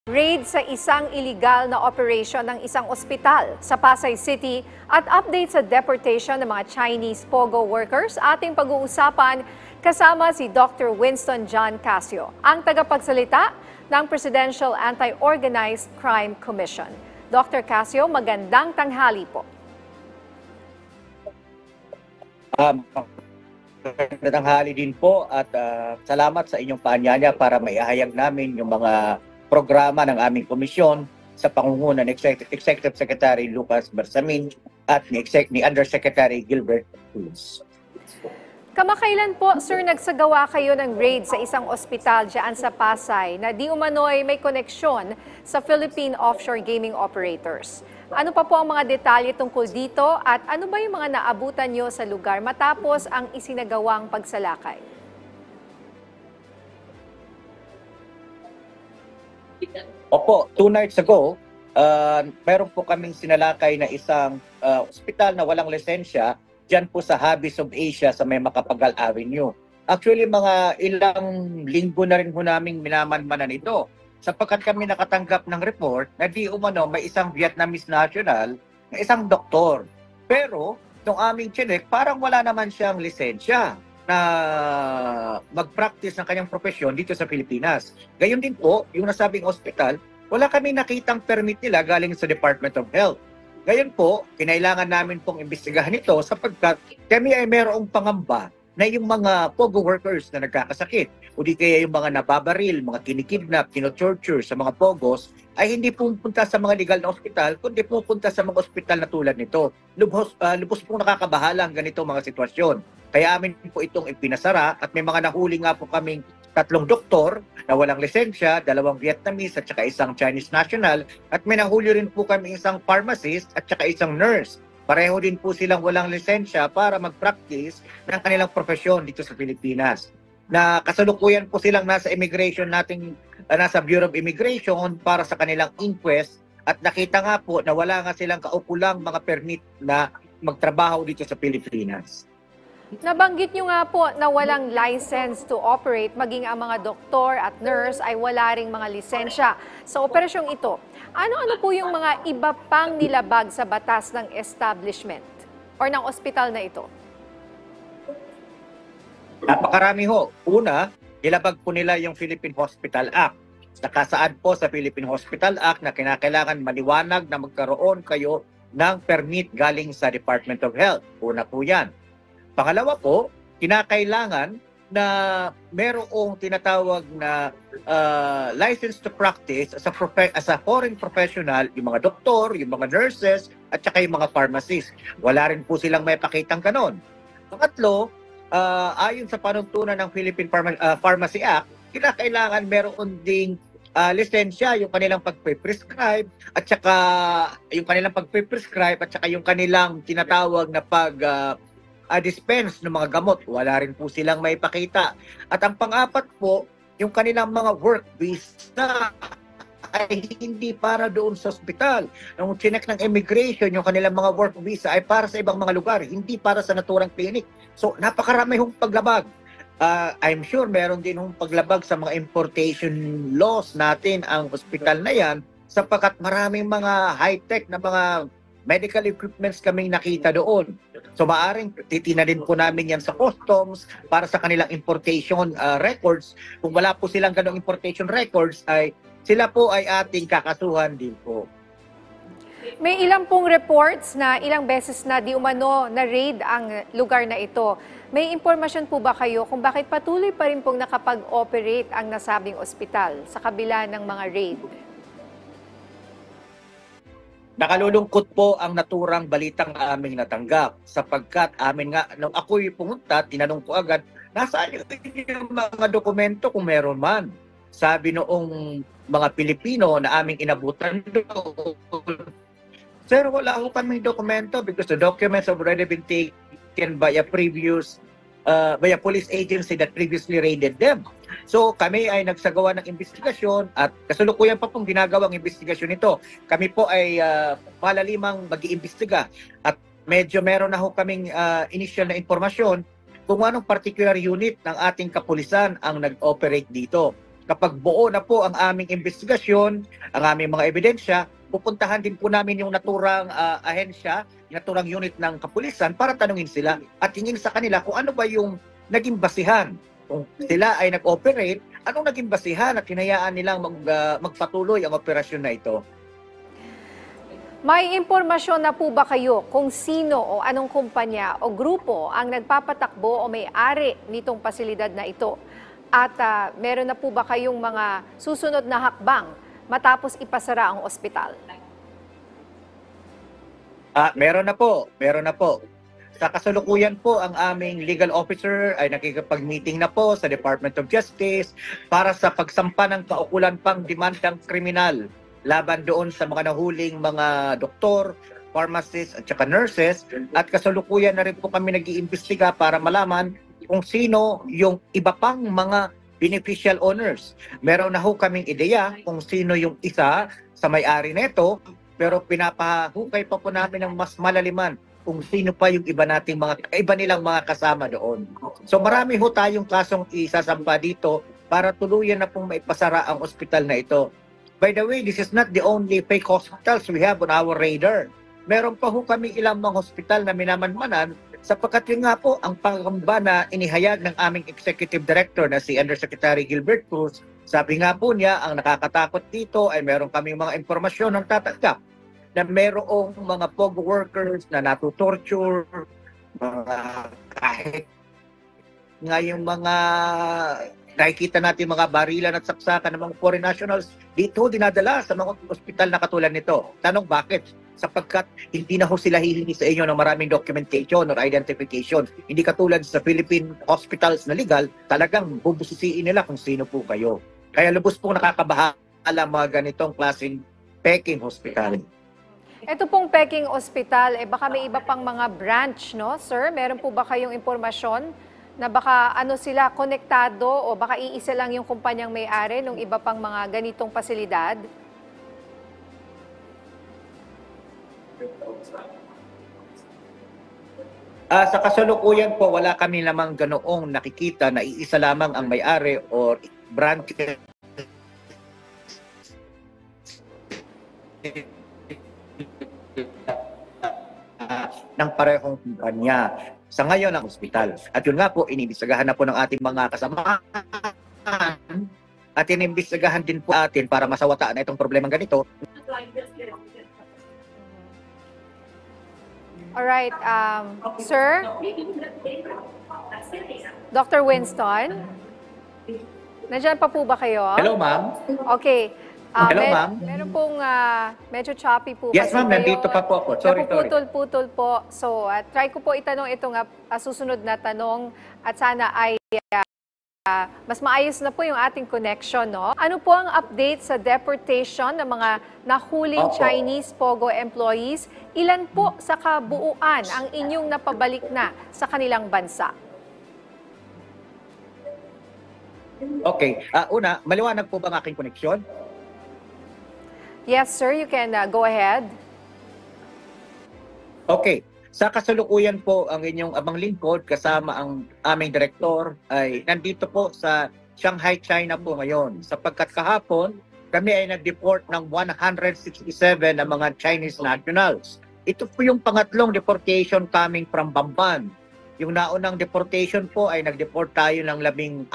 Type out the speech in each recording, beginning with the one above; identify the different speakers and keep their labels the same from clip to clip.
Speaker 1: Raid sa isang illegal na operation ng isang ospital sa Pasay City at update sa deportation ng mga Chinese POGO workers ating pag-uusapan kasama si Dr. Winston John Casio, ang tagapagsalita ng Presidential Anti-Organized Crime Commission. Dr. Casio, magandang tanghali po.
Speaker 2: Magandang tanghali din po at salamat sa inyong paanyaya para maihahayag namin yung mga programa ng aming komisyon sa pangunguna ni Executive Secretary Lucas Bersamin at ni Undersecretary Gilbert Cruz.
Speaker 1: Kamakailan po, sir, nagsagawa kayo ng raid sa isang ospital dyan sa Pasay na di umano'y may koneksyon sa Philippine offshore gaming operators. Ano pa po ang mga detalye tungkol dito at ano ba yung mga naabutan nyo sa lugar matapos ang isinagawang pagsalakay?
Speaker 2: Opo, 2 nights ago, meron po kaming sinalakay na isang ospital na walang lisensya dyan po sa Habis of Asia sa may Macapagal Avenue. Actually, mga ilang linggo na rin po namin minamanmanan ito sapagkat kami nakatanggap ng report na di umano may isang Vietnamese national na isang doktor. Pero, itong aming chinek, parang wala naman siyang lisensya na mag-practice ng kanyang profesyon dito sa Pilipinas. Gayon din po, yung nasabing ospital, wala kami nakitang permit nila galing sa Department of Health. Gayon po, kinailangan namin pong imbestigahan ito sapagkat kami ay mayroong pangamba na yung mga POGO workers na nagkakasakit o di kaya yung mga nababaril, mga kinikidnap, kino-torture sa mga POGOs ay hindi pupunta sa mga legal na ospital kundi pupunta sa mga ospital na tulad nito. Lubos pong nakakabahala ang ganito mga sitwasyon. Kaya amin po itong ipinasara at may mga nahuli nga po kaming 3 doktor na walang lisensya, 2 Vietnamese at saka isang Chinese national at may nahuli rin po kami isang pharmacist at saka isang nurse. Pareho din po silang walang lisensya para mag-practice ng kanilang profesyon dito sa Pilipinas. Na kasalukuyan po silang nasa immigration nating nasa Bureau of Immigration para sa kanilang inquest at nakita nga po na wala nga silang kaukulang mga permit na magtrabaho dito sa Pilipinas.
Speaker 1: Nabanggit nyo nga po na walang license to operate, maging ang mga doktor at nurse ay wala ring mga lisensya sa operasyong ito. Ano-ano po yung mga iba pang nilabag sa batas ng establishment or ng ospital na ito?
Speaker 2: Napakarami ho. Una, nilabag po nila yung Philippine Hospital Act. Nakasaad po sa Philippine Hospital Act na kinakailangan maliwanag na magkaroon kayo ng permit galing sa Department of Health. Una po yan. Pangalawa po, kinakailangan na merong tinatawag na license to practice as a foreign professional, yung mga doktor, yung mga nurses, at saka yung mga pharmacists. Wala rin po silang may pakitang ganon. Pangatlo, ayon sa panuntunan ng Philippine Pharmacy Act, kinakailangan meron ding lisensya yung kanilang pagpe-prescribe at saka yung kanilang tinatawag na dispense ng mga gamot. Wala rin po silang may pakita. At ang pang-apat po, yung kanilang mga work visa ay hindi para doon sa ospital. Nung chinek ng immigration, yung kanilang mga work visa ay para sa ibang mga lugar, hindi para sa naturang clinic. So, napakarami hong paglabag. I'm sure meron din hong paglabag sa mga importation laws natin ang ospital na yan sapagkat maraming mga high-tech na mga medical equipments kaming nakita doon. So maaring titina din po namin yan sa customs para sa kanilang importation records. Kung wala po silang ganong importation records, ay sila po ay ating kakasuhan din po.
Speaker 1: May ilang pong reports na ilang beses na di umano na raid ang lugar na ito. May impormasyon po ba kayo kung bakit patuloy pa rin pong nakapag-operate ang nasabing ospital sa kabila ng mga raid?
Speaker 2: Nakalulungkot po ang naturang balitang aming natanggap sapagkat amin nga, nung ako'y pumunta, tinanong ko agad, nasaan yung mga dokumento kung meron man? Sabi noong mga Pilipino na aming inabutan doon, sir, wala ako kaming dokumento because the documents have already been taken by a police agency that previously raided them. So kami ay nagsagawa ng investigasyon at kasalukuyan pa pong ginagawang investigasyon ito. Kami po ay malalimang mag-iimbestiga at medyo meron na ho kaming initial na informasyon kung anong particular unit ng ating kapulisan ang nag-operate dito. Kapag buo na po ang aming investigasyon, ang aming mga ebidensya, pupuntahan din po namin yung naturang ahensya, yung naturang unit ng kapulisan para tanungin sila at hingin sa kanila kung ano ba yung naging basihan. Kung sila ay nag-operate, anong naging basihan at hinayaan nilang magpatuloy ang operasyon na ito?
Speaker 1: May impormasyon na po ba kayo kung sino o anong kumpanya o grupo ang nagpapatakbo o may-ari nitong pasilidad na ito? At meron na po ba kayong mga susunod na hakbang matapos ipasara ang ospital?
Speaker 2: Meron na po, meron na po. Sa kasalukuyan po, ang aming legal officer ay nakikipag-meeting na po sa Department of Justice para sa pagsampa ng kaukulan pang demandang kriminal laban doon sa mga nahuling mga doktor, pharmacists at saka nurses. At kasalukuyan na rin po kami nag-iimbestiga para malaman kung sino yung iba pang mga beneficial owners. Meron na ho kaming ideya kung sino yung isa sa may-ari nito, pero pinapahukay pa po namin ng mas malaliman kung sino pa yung iba nilang mga kasama doon. So marami ho tayong kasong isasampa dito para tuluyan na pong maipasara ang ospital na ito. By the way, this is not the only fake hospitals we have on our radar. Meron pa ho kami ilang mga hospital na minamanmanan sapagkat yun nga po ang pangamba na inihayag ng aming Executive Director na si Undersecretary Gilbert Cruz. Sabi nga po niya, ang nakakatakot dito ay meron kaming mga impormasyon ng tatanggap na merong mga POGO workers na natutorture, mga kahit nga yung mga nakikita natin mga barilan at saksakan ng mga foreign nationals dito dinadala sa mga ospital na katulad nito. Tanong bakit? Sapagkat hindi na ho sila hihingi sa inyo ng maraming documentation or identification. Hindi katulad sa Philippine hospitals na legal, talagang bubusisiin nila kung sino po kayo. Kaya lubos pong nakakabahala mga ganitong klaseng Peking hospital.
Speaker 1: Ito pong Peking Hospital, baka may iba pang mga branch, no, sir? Meron po ba kayong impormasyon na baka sila konektado o baka iisa lang yung kumpanyang may-ari ng iba pang mga ganitong pasilidad?
Speaker 2: Sa kasalukuyan po, wala kami namang ganoong nakikita na iisa lamang ang may-ari or branch ng parehong kumpanya sa ngayon ang ospital. At yun nga po, iniimbestigahan na po ng ating mga kasamahan at iniimbestigahan din po atin para masawata na itong problemang ganito.
Speaker 1: Alright, sir? Dr. Winston? Nandiyan pa po ba kayo?
Speaker 2: Hello, ma'am.
Speaker 1: Okay.
Speaker 2: Hello, ma'am.
Speaker 1: Meron pong medyo choppy po.
Speaker 2: Yes, ma'am. Nandito pa po ako. Sorry.
Speaker 1: Napuputol-putol po. So, try ko po itanong itong susunod na tanong at sana ay mas maayos na po yung ating connection, no? Ano po ang update sa deportation ng mga nahuling Chinese POGO employees? Ilan po sa kabuuan ang inyong napabalik na sa kanilang bansa?
Speaker 2: Okay. Una, maliwanag po ba ang aking koneksyon?
Speaker 1: Yes, sir. You can go ahead.
Speaker 2: Okay. Sa kasalukuyan po, ang inyong abang lingkod kasama ang aming direktor ay nandito po sa Shanghai, China po ngayon. Sapagkat kahapon, kami ay nag-deport ng 167 na mga Chinese nationals. Ito po yung pangatlong deportation coming from Bamban. Yung naunang deportation po ay nag-deport tayo ng 14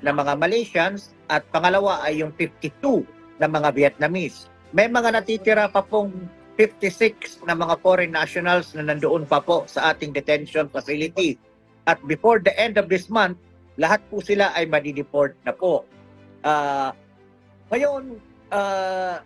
Speaker 2: na mga Malaysians at pangalawa ay yung 52 na mga Vietnamese. May mga natitira pa pong 56 na mga foreign nationals na nandoon pa po sa ating detention facility. At before the end of this month, lahat po sila ay madideport na po. Ngayon,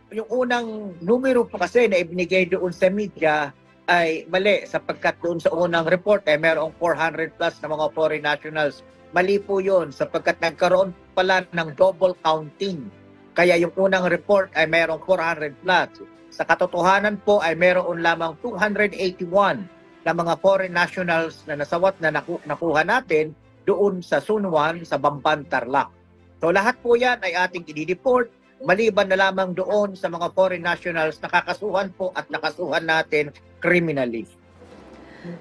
Speaker 2: yung unang numero po kasi na ibinigay doon sa media ay mali sapagkat doon sa unang report ay mayroong 400 plus na mga foreign nationals. Mali po yun sapagkat nagkaroon pala ng double counting. Kaya yung unang report ay mayroong 400 plus. Sa katotohanan po ay mayroon lamang 281 na mga foreign nationals na nasawat na nakuha natin doon sa Sunwan sa Bamban, Tarlac. So lahat po yan ay ating i-deport maliban na lamang doon sa mga foreign nationals na kakasuhan po at nakasuhan natin criminally.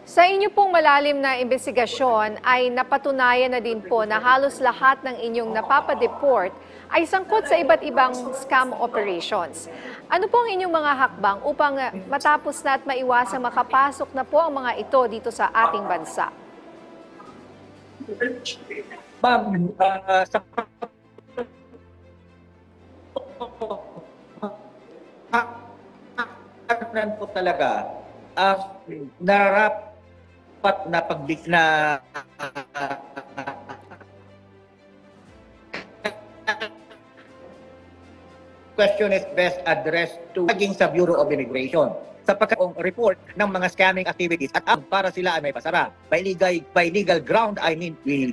Speaker 1: Sa inyo pong malalim na investigasyon ay napatunayan na din po na halos lahat ng inyong napapadeport ay sangkot sa iba't ibang scam operations. Ano po ang inyong mga hakbang upang matapos na at maiwasang makapasok na po ang mga ito dito sa ating bansa?
Speaker 2: Ma'am, sa pagkakaroon po talaga ang nararapat na question is best addressed to maging sa Bureau of Immigration. Sapagkat ang report ng mga scamming activities at para sila ay may pasara. By legal ground, I mean, we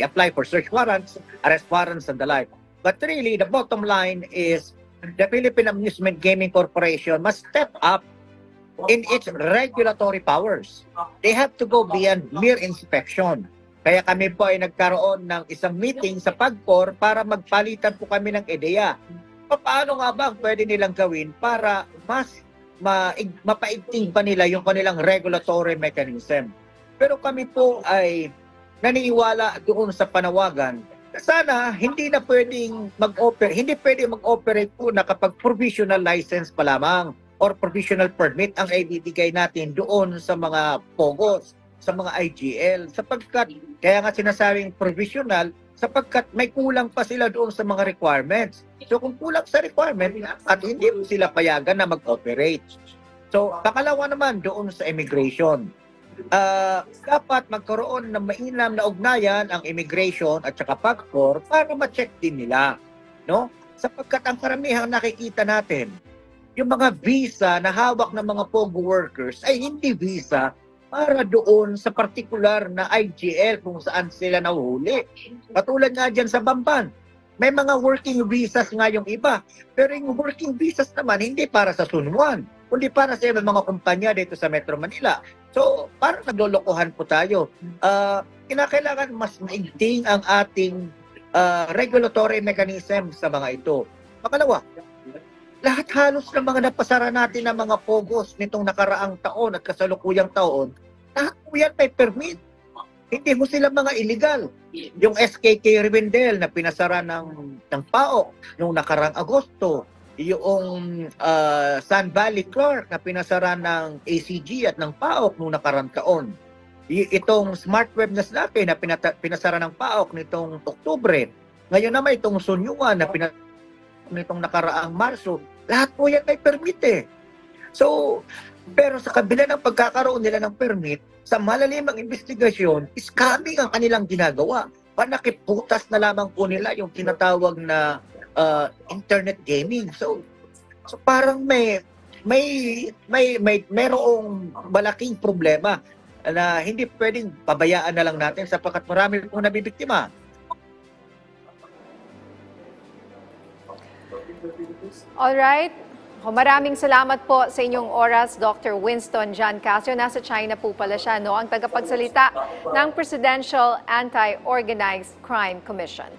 Speaker 2: apply for search warrants, arrest warrants, and the like. But really, the bottom line is the Philippine Amusement Gaming Corporation must step up in its regulatory powers. They have to go beyond mere inspection. Kaya kami po ay nagkaroon ng isang meeting sa PAGCOR para magpalitan po kami ng ideya. Paano nga ba ang pwede nilang gawin para mas mapaigting pa nila yung kanilang regulatory mechanism? Pero kami po ay naniniwala doon sa panawagan na sana hindi pwedeng mag-operate po na kapag provisional license pa lamang or provisional permit ang ibibigay natin doon sa mga POGOs, sa mga IGL, sapagkat kaya nga sinasabing provisional sapagkat may kulang pa sila doon sa mga requirements. So kung kulang sa requirement at hindi sila payagan na mag-operate. So pakalawa naman doon sa immigration. Dapat magkaroon ng mainam na ugnayan ang immigration at saka PAGCOR para ma-check din nila. No? Sapagkat ang karamihan nakikita natin, yung mga visa na hawak ng mga POGO workers ay hindi visa para doon sa particular na IGL kung saan sila nahuhuli. Katulad nga dyan sa Bamban, may mga working visas nga yung iba. Pero yung working visas naman, hindi para sa Sun Quan, kundi para sa mga kumpanya dito sa Metro Manila. So, parang naglolokohan po tayo. Kinakailangan mas maigting ang ating regulatory mechanism sa mga ito. Pangalawa, lahat halos ng mga napasara natin ng mga POGOs nitong nakaraang taon at kasalukuyang taon, lahat po yan may permit. Hindi mo sila mga illegal. Yung SKK Rivendell na pinasara ng PAOK noong nakaraang Agosto, yung Sun Valley Clark na pinasara ng ACG at ng PAOK noong nakaraang taon. Itong Smart Web na Snappy na pinasara ng PAOK nitong Oktubre. Ngayon naman itong Sunyuan na nitong nakaraang Marso, lahat po yan may permit eh. So, pero sa kabila ng pagkakaroon nila ng permit, sa malalimang investigasyon, scamming ang kanilang ginagawa. Panakiputas na lamang po nila yung tinatawag na internet gaming. So parang mayroong malaking problema na hindi pwedeng pabayaan na lang natin sapagkat marami pong nabibiktima.
Speaker 1: Alright. Maraming salamat po sa inyong oras, Dr. Winston John Casio. Nasa China po pala siya, no? Ang tagapagsalita ng Presidential Anti-Organized Crime Commission.